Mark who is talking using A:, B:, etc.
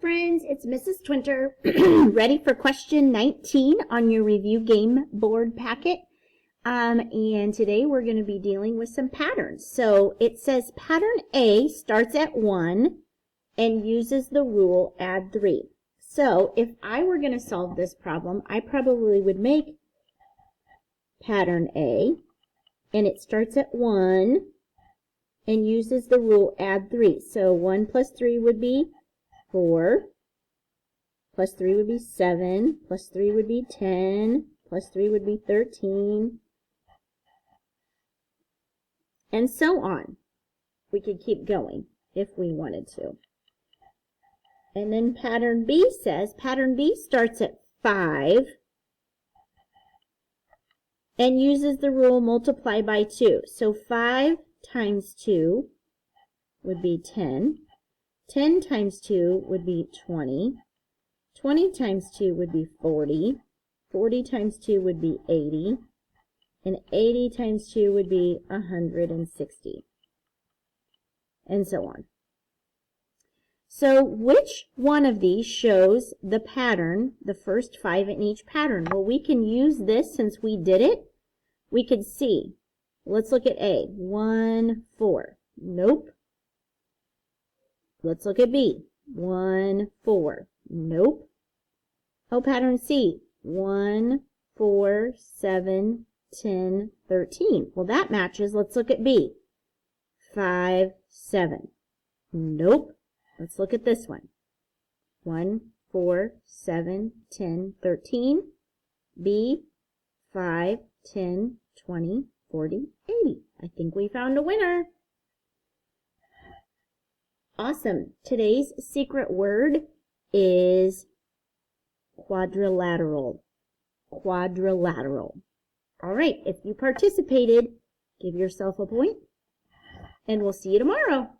A: friends, it's Mrs. Twinter, ready for question 19 on your review game board packet. And today we're going to be dealing with some patterns. So it says pattern A starts at 1 and uses the rule add 3. So if I were going to solve this problem, I probably would make pattern A, and it starts at 1 and uses the rule add 3. So 1 plus 3 would be 4, plus 3 would be 7, plus 3 would be 10, plus 3 would be 13, and so on. We could keep going if we wanted to. And then pattern B says, pattern B starts at 5 and uses the rule multiply by 2. So 5 times 2 would be 10. 10 times 2 would be 20. 20 times 2 would be 40. 40 times 2 would be 80. And 80 times 2 would be 160. And so on. So which one of these shows the pattern, the first 5 in each pattern? Well, we can use this since we did it. We could see. Let's look at A. 1, 4. Nope. Let's look at B. 1, 4. Nope. Oh, pattern C. 1, 4, 7, 10, 13. Well, that matches. Let's look at B. 5, 7. Nope. Let's look at this one. 1, 4, 7, 10, 13. B. 5, 10, 20, 40, 80. I think we found a winner. Awesome. Today's secret word is quadrilateral. Quadrilateral. All right, if you participated, give yourself a point, and we'll see you tomorrow.